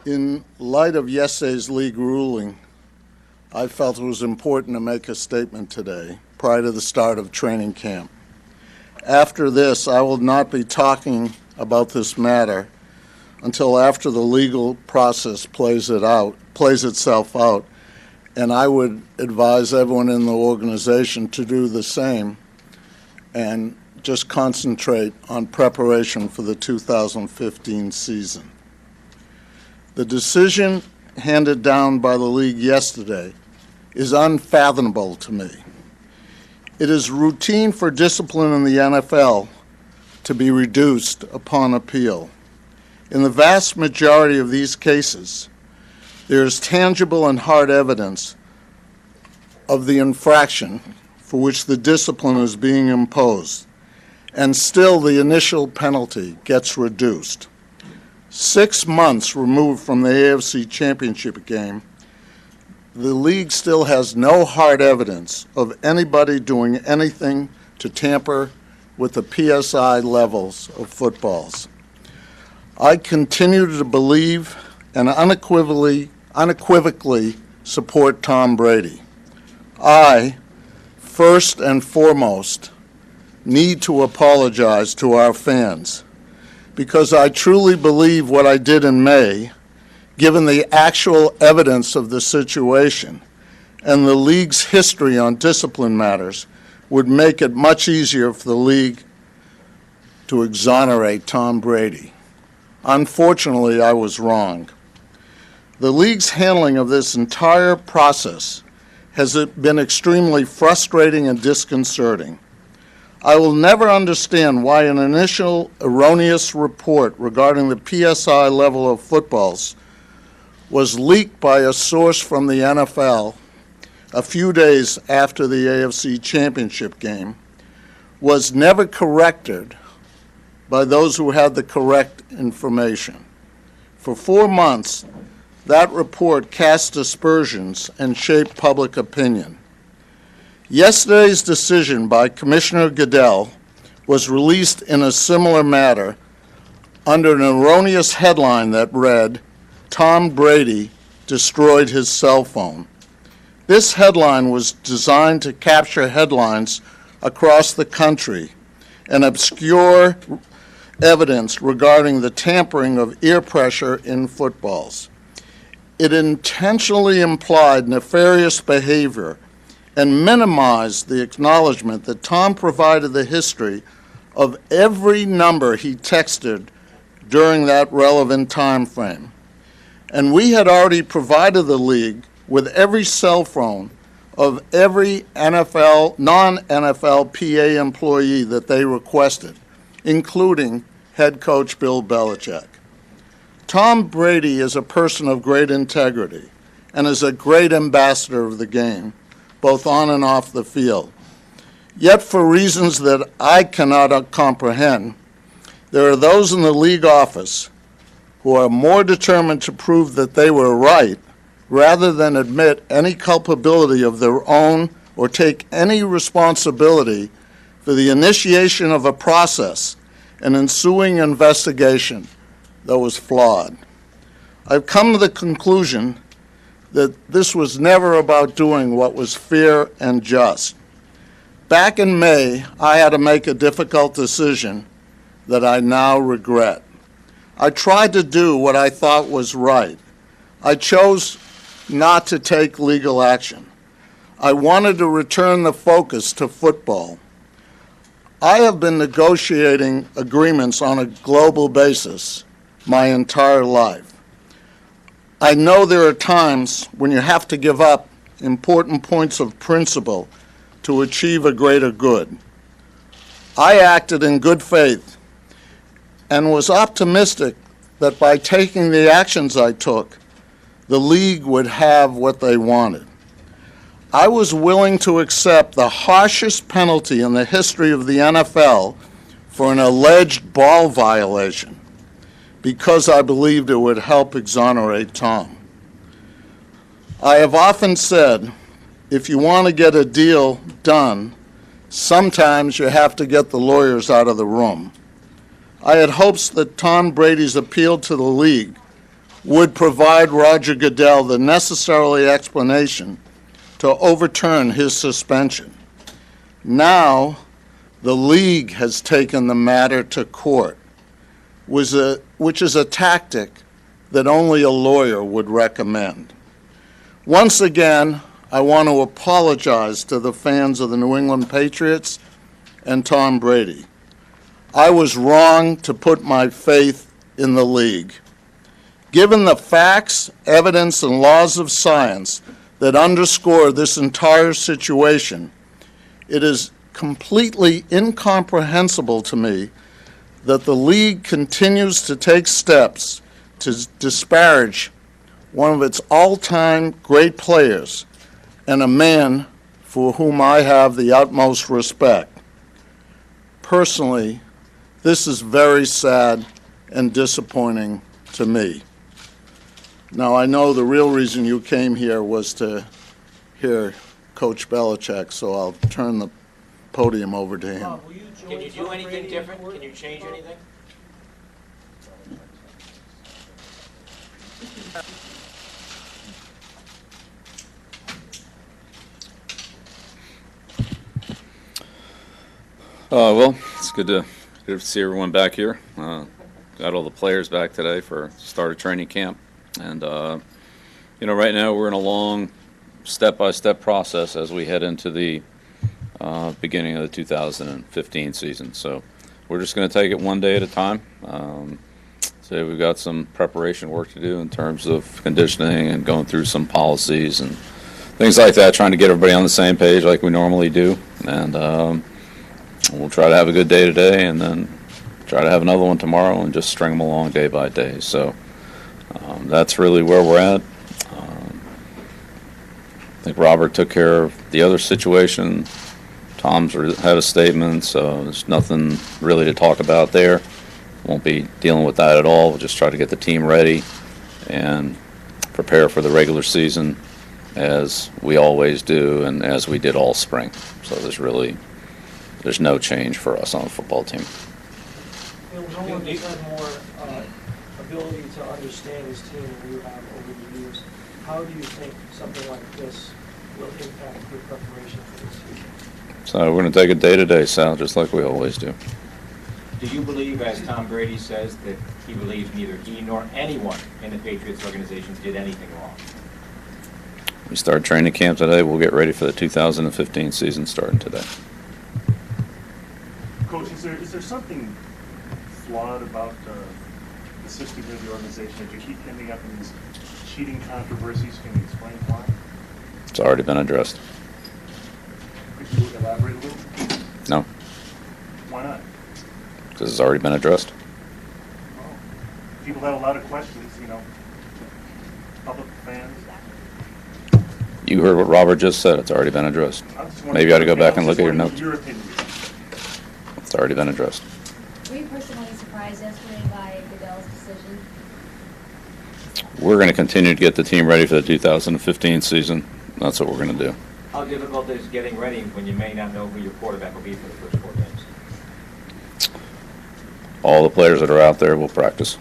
In light of yesterday's league ruling, I felt it was important to make a statement today prior to the start of training camp. After this, I will not be talking about this matter until after the legal process plays itself out, and I would advise everyone in the organization to do the same and just concentrate on preparation for the 2015 season. The decision handed down by the league yesterday is unfathomable to me. It is routine for discipline in the NFL to be reduced upon appeal. In the vast majority of these cases, there is tangible and hard evidence of the infraction for which the discipline is being imposed, and still the initial penalty gets reduced. 6 months removed from the AFC Championship game, the league still has no hard evidence of anybody doing anything to tamper with the PSI levels of footballs. I continue to believe and unequivocally support Tom Brady. I, first and foremost, need to apologize to our fans because I truly believe what I did in May, given the actual evidence of the situation and the league's history on discipline matters, would make it much easier for the league to exonerate Tom Brady. Unfortunately, I was wrong. The league's handling of this entire process has been extremely frustrating and disconcerting. I will never understand why an initial erroneous report regarding the PSI level of footballs was leaked by a source from the NFL a few days after the AFC Championship game was never corrected by those who had the correct information. For 4 months, that report cast aspersions and shaped public opinion. Yesterday's decision by Commissioner Goodell was released in a similar matter under an erroneous headline that read, "Tom Brady destroyed his cell phone." This headline was designed to capture headlines across the country and obscure evidence regarding the tampering of ear pressure in footballs. It intentionally implied nefarious behavior and minimized the acknowledgement that Tom provided the history of every number he texted during that relevant time frame. And we had already provided the league with every cell phone of every NFL, non-NFL PA employee that they requested, including head coach Bill Belichick. Tom Brady is a person of great integrity and is a great ambassador of the game, both on and off the field. Yet for reasons that I cannot comprehend, there are those in the league office who are more determined to prove that they were right rather than admit any culpability of their own or take any responsibility for the initiation of a process and ensuing investigation that was flawed. I've come to the conclusion that this was never about doing what was fair and just. Back in May, I had to make a difficult decision that I now regret. I tried to do what I thought was right. I chose not to take legal action. I wanted to return the focus to football. I have been negotiating agreements on a global basis my entire life. I know there are times when you have to give up important points of principle to achieve a greater good. I acted in good faith and was optimistic that by taking the actions I took, the league would have what they wanted. I was willing to accept the harshest penalty in the history of the NFL for an alleged ball violation because I believed it would help exonerate Tom. I have often said, if you want to get a deal done, sometimes you have to get the lawyers out of the room. I had hopes that Tom Brady's appeal to the league would provide Roger Goodell the necessary explanation to overturn his suspension. Now, the league has taken the matter to court, which is a tactic that only a lawyer would recommend. Once again, I want to apologize to the fans of the New England Patriots and Tom Brady. I was wrong to put my faith in the league. Given the facts, evidence, and laws of science that underscore this entire situation, it is completely incomprehensible to me that the league continues to take steps to disparage one of its all-time great players and a man for whom I have the utmost respect. Personally, this is very sad and disappointing to me. Now, I know the real reason you came here was to hear Coach Belichick, so I'll turn the podium over to him. Can you do anything different? Can you change anything? Well, it's good to see everyone back here. Got all the players back today for start of training camp. And, right now we're in a long step-by-step process as we head into the beginning of the 2015 season. So we're just going to take it one day at a time. So we've got some preparation work to do in terms of conditioning and going through some policies and things like that, trying to get everybody on the same page like we normally do. And we'll try to have a good day today and then try to have another one tomorrow and just string them along day by day. So that's really where we're at. I think Robert took care of the other situation. Tom's had a statement, so there's nothing really to talk about there. Won't be dealing with that at all. We'll just try to get the team ready and prepare for the regular season as we always do and as we did all spring. So there's no change for us on the football team. No one has had more ability to understand his team than you have over the years. How do you think something like this will impact your preparation for this season? So we're going to take it day to day, Sal, just like we always do. Do you believe, as Tom Brady says, that he believes neither he nor anyone in the Patriots organization did anything wrong? We start training camp today. We'll get ready for the 2015 season starting today. Coach, is there something flawed about the system of the organization that you keep ending up in these cheating controversies? Can you explain why? It's already been addressed. Could you elaborate a little? No, Why not? because it's already been addressed. Well, people have a lot of questions, public fans. You heard what Robert just said. It's already been addressed. Maybe you ought to go back and look at your notes. Your opinion. It's already been addressed. Were you personally surprised yesterday by Goodell's decision? We're going to continue to get the team ready for the 2015 season. That's what we're going to do. How difficult is getting ready when you may not know who your quarterback will be for the first 4 games? All the players that are out there will practice.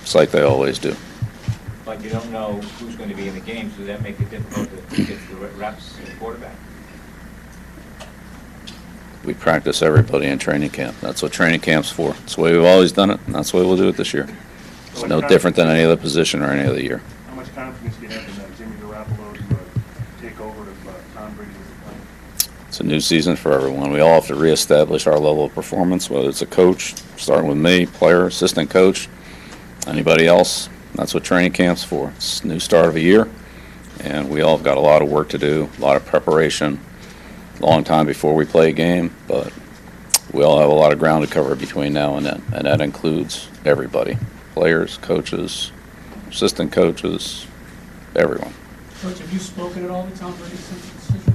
It's like they always do. But you don't know who's going to be in the game, so that makes it difficult to get the reps in quarterback. We practice everybody in training camp. That's what training camp's for. That's the way we've always done it, and that's the way we'll do it this year. It's no different than any other position or any other year. How much confidence do you have in Jimmy Garoppolo to take over if Tom Brady is playing? It's a new season for everyone. We all have to reestablish our level of performance, whether it's a coach, starting with me, player, assistant coach, anybody else. That's what training camp's for. It's a new start of a year, and we all have got a lot of work to do, a lot of preparation, long time before we play a game, but we all have a lot of ground to cover between now and then, and that includes everybody, players, coaches, assistant coaches, everyone. Coach, have you spoken at all to Tom Brady since the decision?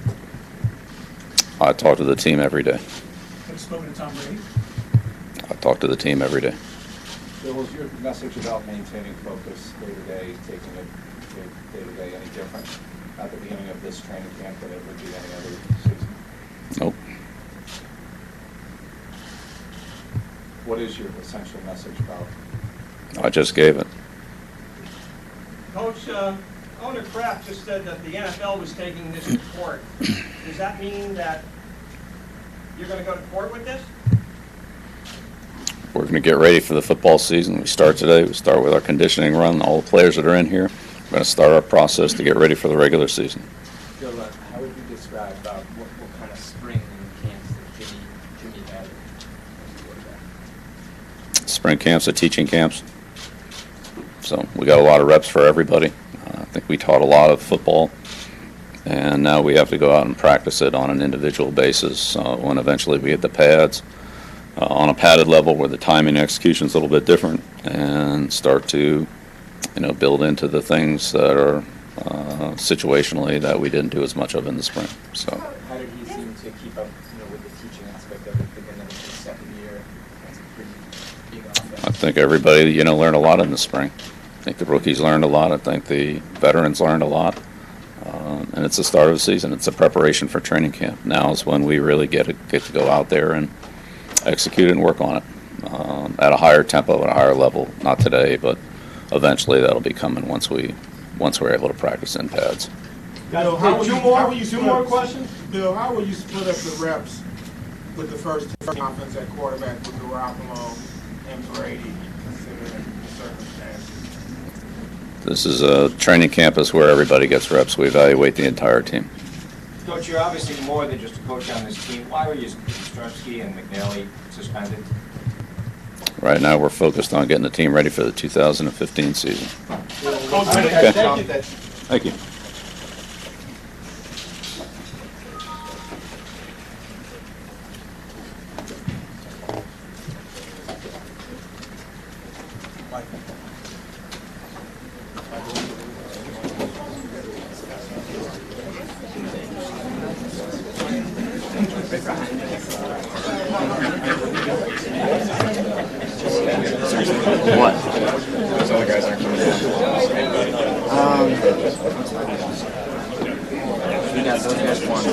I talk to the team every day. Have you spoken to Tom Brady? I talk to the team every day. Bill, was your message about maintaining focus day-to-day, taking it day-to-day any different at the beginning of this training camp than it would be any other season? Nope. what is your essential message about? I just gave it. Coach, owner Kraft just said that the NFL was taking this to court. Does that mean that you're going to go to court with this? We're going to get ready for the football season. We start today. We start with our conditioning run. All the players that are in here. We're going to start our process to get ready for the regular season. Bill, how would you describe what kind of spring camps that Jimmy had? Spring camps are teaching camps. So we got a lot of reps for everybody. I think we taught a lot of football. And now we have to go out and practice it on an individual basis when eventually we get the pads. On a padded level where the timing and execution is a little bit different, and start to, build into the things that are situationally that we didn't do as much of in the spring. So. How did he seem to keep up, with the teaching aspect of it, given that it's his second year? That's a pretty big offense. I think everybody, learned a lot in the spring. I think the rookies learned a lot. I think the veterans learned a lot. And it's the start of the season. It's a preparation for training camp. Now is when we really get to go out there and execute it and work on it at a higher tempo, at a higher level. Not today, but eventually that'll be coming once we're able to practice in pads. Bill, two more questions? Bill, how will you split up the reps with the first offense at quarterback with Garoppolo and Brady, considering the circumstances? This is a training campus where everybody gets reps. We evaluate the entire team. Coach, you're obviously more than just a coach on this team. Why were Strumsky and McNally suspended? Right now we're focused on getting the team ready for the 2015 season. Okay. Thank you. What? Those other guys aren't coming down. Yeah, those guys won.